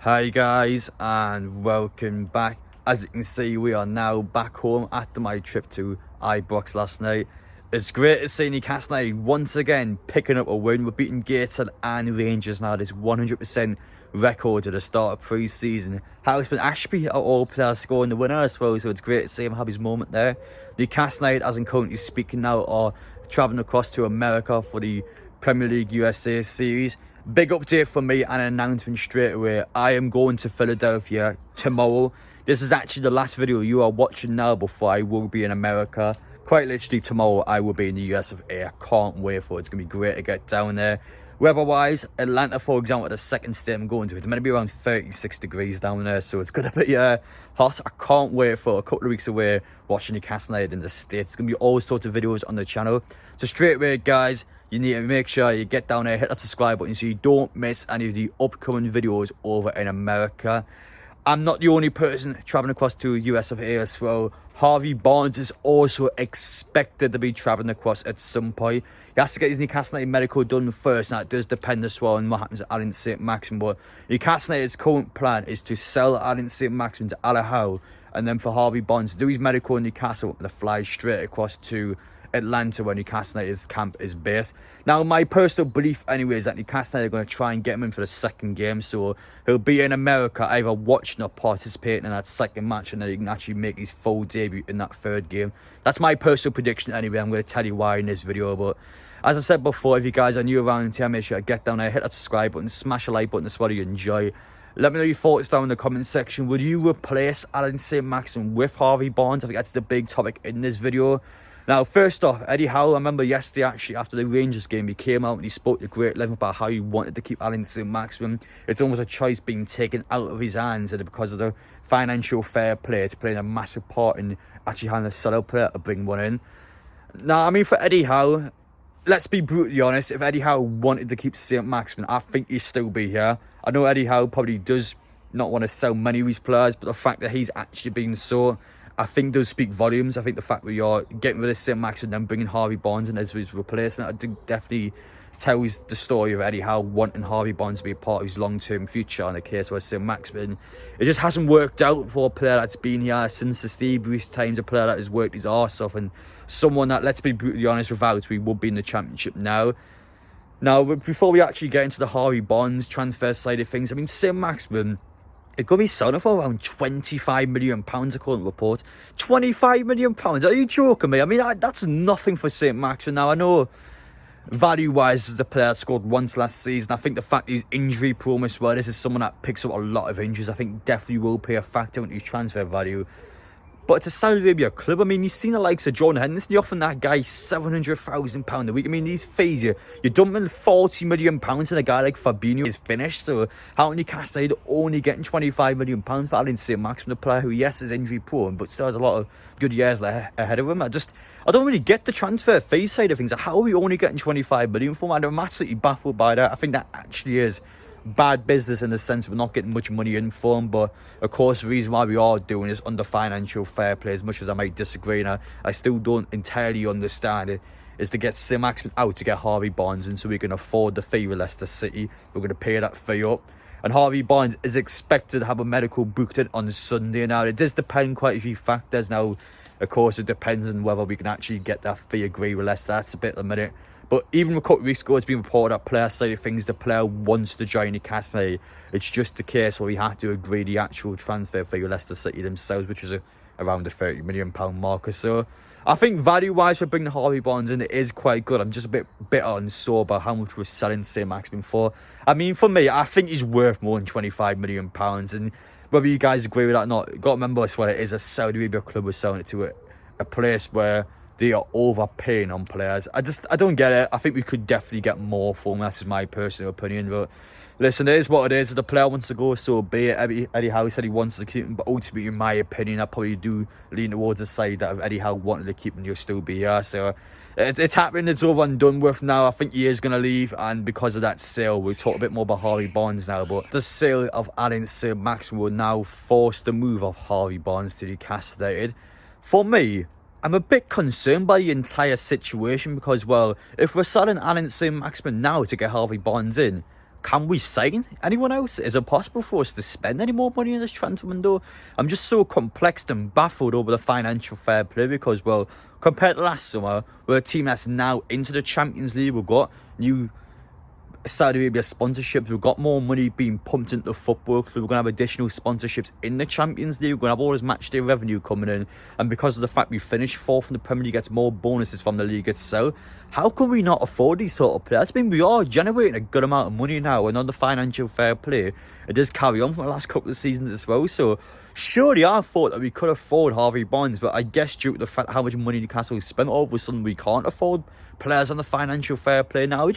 Hi guys, and welcome back. As you can see, we are now back home after my trip to Ibrox last night. It's great to see Newcastle United once again picking up a win. We're beating Gateshead and Rangers now. This 100% record at the start of pre-season. Harrison Ashby are all players scoring the winner as well, so it's great to see him have his moment there. Newcastle United, as I'm currently speaking now, are travelling across to America for the Premier League USA series. Big update from me and an announcement straight away. I am going to Philadelphia tomorrow. This is actually the last video you are watching now before I will be in America. Quite literally tomorrow I will be in the US of A. I can't wait for it. It's going to be great to get down there. Weather-wise, Atlanta, for example, the second state I'm going to, it's meant to be around 36 degrees down there, so it's going to be hot. I can't wait for a couple of weeks away watching Newcastle United in the States. It's going to be all sorts of videos on the channel. So straight away, guys, you need to make sure you get down there, hit that subscribe button so you don't miss any of the upcoming videos over in America. I'm not the only person travelling across to US of A as well. Harvey Barnes is also expected to be travelling across at some point. He has to get his Newcastle United medical done first. Now, it does depend as well on what happens at Saint-Maximin. But Newcastle United's current plan is to sell Saint-Maximin to Howe, and then for Harvey Barnes to do his medical in Newcastle and to fly straight across to Atlanta, where Newcastle United's camp is based. Now, my personal belief anyway is that Newcastle United are going to try and get him in for the second game, so he'll be in America either watching or participating in that second match, and then he can actually make his full debut in that third game. That's my personal prediction anyway. I'm going to tell you why in this video. But as I said before, if you guys are new around here, make sure to get down there, hit that subscribe button, smash a like button. That's what you enjoy. Let me know your thoughts down in the comment section. Would you replace Saint-Maximin with Harvey Barnes? I think that's the big topic in this video. Now, first off, Eddie Howe, I remember yesterday actually after the Rangers game, he came out and he spoke to great length about how he wanted to keep Saint-Maximin. It's almost a choice being taken out of his hands, and because of the financial fair play, it's playing a massive part in actually having a sell-out player to bring one in. Now, I mean, for Eddie Howe, let's be brutally honest, if Eddie Howe wanted to keep Saint-Maximin, I think he'd still be here. I know Eddie Howe probably does not want to sell many of his players, but the fact that he's actually been so, I think does speak volumes. I think the fact that you're getting rid of Saint-Maximin and then bringing Harvey Barnes in as his replacement, I think definitely tells the story of Eddie Howe wanting Harvey Barnes to be a part of his long-term future. In the case where Saint-Maximin, it just hasn't worked out for a player that's been here since the Steve Bruce times, a player that has worked his arse off, and someone that, let's be brutally honest, without we would be in the Championship now. Now, before we actually get into the Harvey Barnes transfer side of things, I mean, Saint-Maximin, it could be selling for around £25 million, according to reports. £25 million? Are you joking me? I mean, that's nothing for Saint-Maximin. Now, I know value-wise, as a player that scored once last season, I think the fact he's injury-prone as well, this is someone that picks up a lot of injuries, I think definitely will play a factor into his transfer value. But it's a Saudi Arabia club. I mean, you've seen the likes of John Henderson. You're offering that guy £700,000 a week. I mean, these fees, you're dumping £40 million in a guy like Fabinho is finished. So how many Newcastle United only getting £25 million for Saint-Maximin, a player who, yes, is injury prone, but still has a lot of good years ahead of him. I don't really get the transfer fee side of things. How are we only getting £25 million for him? I'm absolutely baffled by that. I think that actually is bad business in the sense we're not getting much money in for him, but of course the reason why we are doing is under financial fair play. As much as I might disagree and I still don't entirely understand it, is to get Saint-Maximin out to get Harvey Barnes in so we can afford the fee with Leicester City. We're going to pay that fee up, and Harvey Barnes is expected to have a medical booked in on Sunday. Now, it does depend quite a few factors. Now, of course, it depends on whether we can actually get that fee agreed with Leicester. That's a bit of a minute. But even a couple of weeks ago, it's been reported that player side of things, the player wants to join Newcastle. It's just the case where we have to agree the actual transfer fee with Leicester City themselves, which is around the £30 million marker. So I think value-wise for bringing Harvey Barnes in, it is quite good. I'm just a bit bitter and sore about how much we're selling Saint-Maximin for. I mean, for me, I think he's worth more than £25 million. And whether you guys agree with that or not, you've got to remember as well, it is a Saudi Arabia club we're selling it to, a place where they are overpaying on players. I don't get it. I think we could definitely get more for him. That's just my personal opinion. But listen, it is what it is. If the player wants to go, so be it. Eddie Howe said he wants to keep him, but ultimately, in my opinion, I probably do lean towards the side that if Eddie Howe wanted to keep him, he'll still be here. So it's happening. It's over and done with now. I think he is going to leave, and because of that sale, we'll talk a bit more about Harvey Barnes now. But the sale of Saint-Maximin will now force the move of Harvey Barnes to Newcastle United. For me, I'm a bit concerned by the entire situation because, well, if we're selling Saint-Maximin now to get Harvey Barnes in, can we sign anyone else? Is it possible for us to spend any more money in this transfer window? I'm just so complexed and baffled over the financial fair play because, well, compared to last summer, we're a team that's now into the Champions League. We've got new Saudi Arabia sponsorships. We've got more money being pumped into football, so we're going to have additional sponsorships in the Champions League. We're going to have all this match day revenue coming in, and because of the fact we finished fourth in the Premier League, gets more bonuses from the league itself. How can we not afford these sort of players? I mean, we are generating a good amount of money now, and on the financial fair play, it does carry on for the last couple of seasons as well. So surely I thought that we could afford Harvey Barnes, but I guess due to the fact how much money Newcastle spent, all of a sudden we can't afford players on the financial fair play now.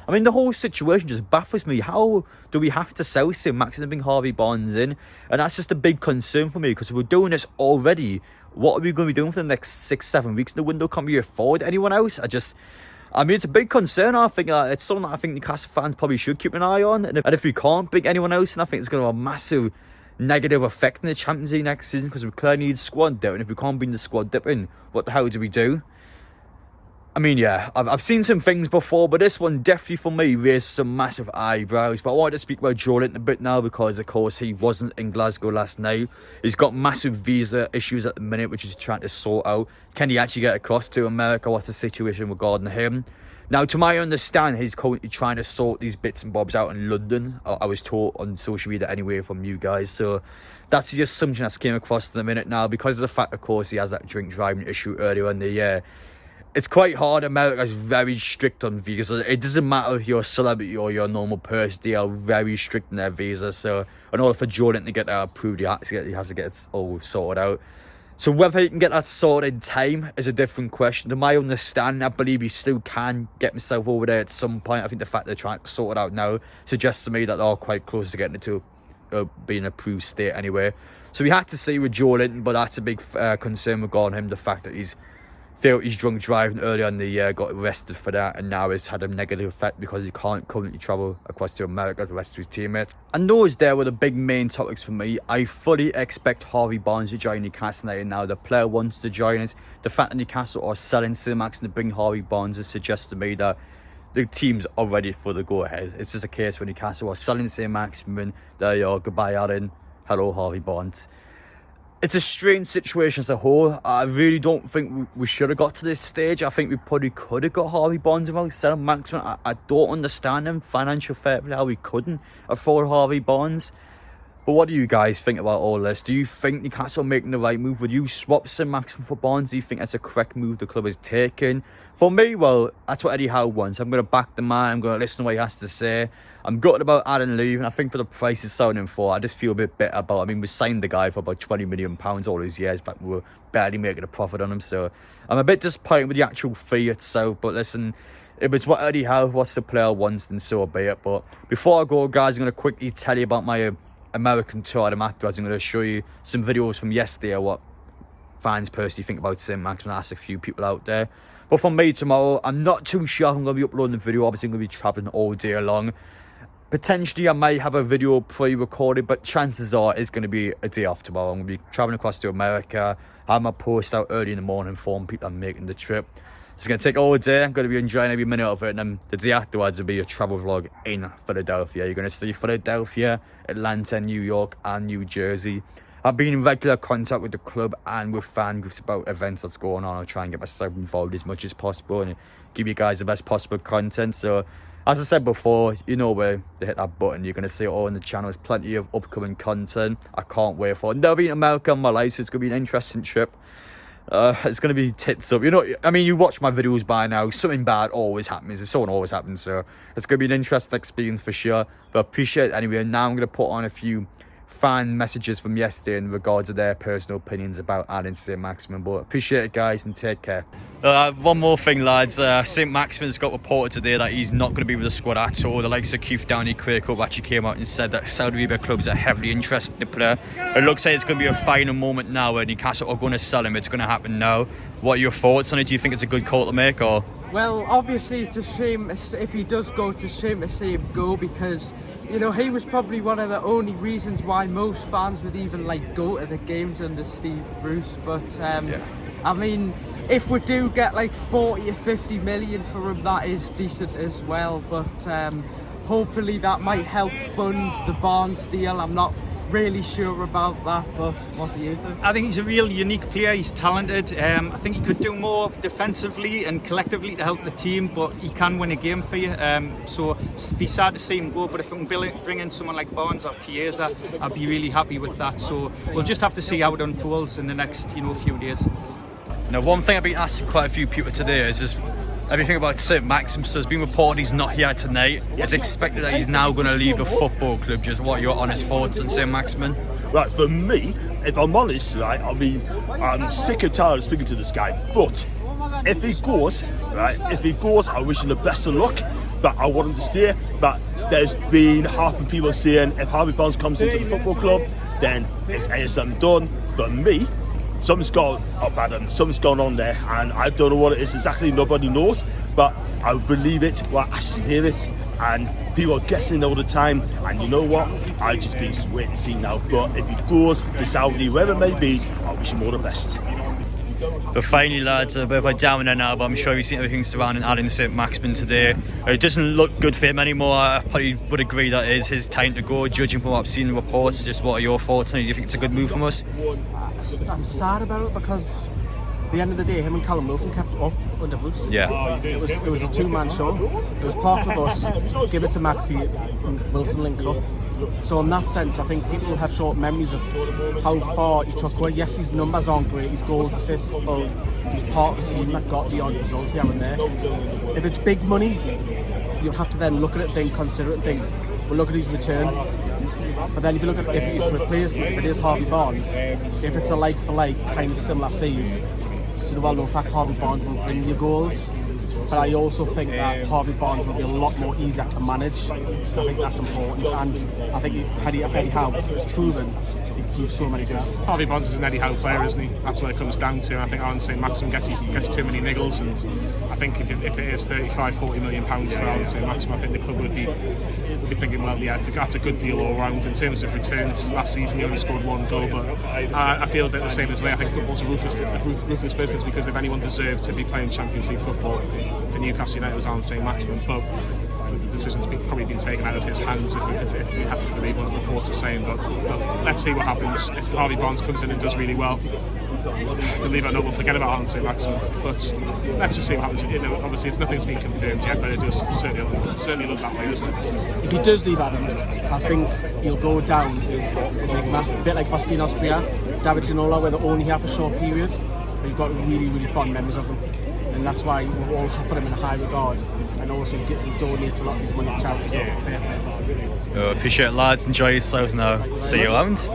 I mean, the whole situation just baffles me. How do we have to sell Saint-Maximin and bring Harvey Barnes in? And that's just a big concern for me, because we're doing this already. What are we going to be doing for the next 6-7 weeks in the window? Can't we afford anyone else? I mean, it's a big concern. I think it's something that I think Newcastle fans probably should keep an eye on. And if we can't bring anyone else in, I think it's going to have a massive negative effect in the Champions League next season, because we clearly need squad depth. And if we can't bring the squad depth in, what the hell do we do? I mean, yeah, I've seen some things before, but this one definitely for me raised some massive eyebrows. But I wanted to speak about Joelinton a bit now, because of course he wasn't in Glasgow last night. He's got massive visa issues at the minute, which he's trying to sort out. Can he actually get across to America? What's the situation regarding him? Now, to my understanding, he's currently trying to sort these bits and bobs out in London. I was taught on social media anyway from you guys. So that's the assumption that's came across in the minute now, because of the fact, of course, he has that drink driving issue earlier in the year. It's quite hard. America's very strict on visas. It doesn't matter if you're a celebrity or you're a normal person. They are very strict in their visas. So in order for Jordan to get that approved, he has to get it all sorted out. So whether he can get that sorted in time is a different question. To my understanding, I believe he still can get himself over there at some point. I think the fact they're trying to sort it out now suggests to me that they're quite close to getting it to being an approved state anyway. So we have to see with Joelinton, but that's a big concern regarding him. The fact that he's drunk driving earlier in the year, got arrested for that, and now it's had a negative effect because he can't currently travel across to America with the rest of his teammates. And those there were the big main topics for me. I fully expect Harvey Barnes to join Newcastle United now. The player wants to join us. The fact that Newcastle are selling Saint-Maximin to bring Harvey Barnes suggests to me that the teams are ready for the go-ahead. It's just a case where Newcastle are selling Saint-Maximin. There you are, goodbye Aaron, hello Harvey Barnes. It's a strange situation as a whole. I really don't think we should have got to this stage. I think we probably could have got Harvey Barnes without selling Maximin. I don't understand him. Financial fair play, how we couldn't afford Harvey Barnes. But what do you guys think about all this? Do you think Newcastle are making the right move? Would you swap Saint-Maximin for Barnes? Do you think that's a correct move the club has taken? For me, well, that's what Eddie Howe wants. I'm going to back the man. I'm going to listen to what he has to say. I'm gutted about Aaron leaving. I think for the price he's selling him for, I just feel a bit bitter about it. I mean, we signed the guy for about £20 million all these years back. We were barely making a profit on him. So I'm a bit disappointed with the actual fee itself. But listen, if it's what Eddie Howe, what the player wants, then so be it. But before I go, guys, I'm going to quickly tell you about my American tour I'm afterwards. I'm going to show you some videos from yesterday, what fans personally think about Saint-Maximin. I asked a few people out there. But for me tomorrow, I'm not too sure I'm going to be uploading the video. Obviously, I'm going to be travelling all day long. Potentially, I might have a video pre-recorded, but chances are it's going to be a day off tomorrow. I'm going to be travelling across to America. I have my post out early in the morning, informing people I'm making the trip. It's going to take all day. I'm going to be enjoying every minute of it. And then the day afterwards will be a travel vlog in Philadelphia. You're going to see Philadelphia, Atlanta, New York, and New Jersey. I've been in regular contact with the club and with fan groups about events that's going on. I'll try and get myself involved as much as possible and give you guys the best possible content. So, as I said before, you know where to hit that button. You're going to see it all on the channel. There's plenty of upcoming content. I can't wait for it. Never been to America in my life, so it's going to be an interesting trip. It's going to be tits up. You know, I mean, you watch my videos by now. Something bad always happens. Something always happens. So it's going to be an interesting experience for sure. But I appreciate it anyway. Now I'm going to put on a few fan messages from yesterday in regards to their personal opinions about adding Saint-Maximin. But appreciate it, guys, and take care. One more thing, lads. Saint-Maximin's got reported today that he's not going to be with the squad at all. The likes of Keith Downey, Craig Hope actually came out and said that Saudi Arabia clubs are heavily interested in the player. It looks like it's going to be a final moment now where Newcastle are going to sell him. It's going to happen now. What are your thoughts on it? Do you think it's a good call to make, or? Well, obviously it's a shame if he does go. It's a shame to see him go, because you know, he was probably one of the only reasons why most fans would even like go to the games under Steve Bruce. But yeah. I mean, if we do get like 40 or 50 million for him, that is decent as well. But hopefully that might help fund the Barnes deal. I'm not really sure about that, but what do you think? I think he's a real unique player. He's talented. I think he could do more defensively and collectively to help the team, but he can win a game for you. So it'd be sad to see him go, but if we can bring in someone like Barnes or Chiesa, I'd be really happy with that. So we'll just have to see how it unfolds in the next few days. Now, one thing I've been asking quite a few people today is just everything about Saint-Maximin. So it's been reported he's not here tonight. It's expected that he's now going to leave the football club. Just what are your honest thoughts on Saint-Maximin? Right, for me, if I'm honest, right, I mean, I'm sick and tired of speaking to this guy. But if he goes, I wish him the best of luck. But I want him to stay. But there's been half the people saying if Harvey Barnes comes into the football club, then it's ASM done. For me, something's gone on there, and I don't know what it is exactly. Nobody knows, but I believe it. Well, I actually hear it, and people are guessing all the time. And you know what? I just think it's wait and see now. But if he goes to Saudi, wherever it may be, I wish him all the best. But finally, lads, a bit of a downer now, but I'm sure you've seen everything surrounding adding Saint-Maximin today. It doesn't look good for him anymore. I probably would agree that it is his time to go, judging from what I've seen in reports. Just what are your thoughts on it? Do you think it's a good move from us? I'm sad about it because at the end of the day, him and Callum Wilson kept it up under Bruce. Yeah. It was a two-man show. It was part of us, give it to Maxi, and Wilson link up. So in that sense, I think people have short memories of how far he took away. Yes, his numbers aren't great, his goals, assists, but he was part of the team that got the odd result here and there. If it's big money, you'll have to then look at it, consider it, and think, well, look at his return. But then if you look at if he's replacement, if it is Harvey Barnes, if it's a like-for-like kind of similar fees, so the well-known fact Harvey Barnes will bring you goals. But I also think that Harvey Barnes will be a lot more easier to manage. I think that's important, and I think Eddie Howe has proven he gives so many goals. Harvey Barnes is an Eddie Howe player, isn't he? That's what it comes down to. I think Aaron Saint-Maximin gets too many niggles, and I think if it is £35-40 million for Aaron Saint-Maximin, I think the club would be thinking, well, yeah, that's a good deal all round. In terms of returns, last season he only scored one goal, but I feel a bit the same as Lee. I think football's a ruthless business, because if anyone deserved to be playing Champions League football for Newcastle United, it was Aaron Saint-Maximin. But the decision's probably been taken out of his hands, if we have to believe what the reports are saying. But let's see what happens. If Harvey Barnes comes in and does really well, believe it or not, we'll forget about Aaron Saint-Maximin. But let's just see what happens. Obviously, it's nothing's been confirmed yet, but it does certainly look that way, doesn't it? If he does leave Adam, I think he'll go down as enigma, a bit like Faustino Spria, David Ginola, where they're only here for a short period, but you've got really, really fond memories of them. And that's why we'll all put him in a high regard, and also donate a lot of his money to charity. So Appreciate it, lads. Enjoy yourselves now. See you around.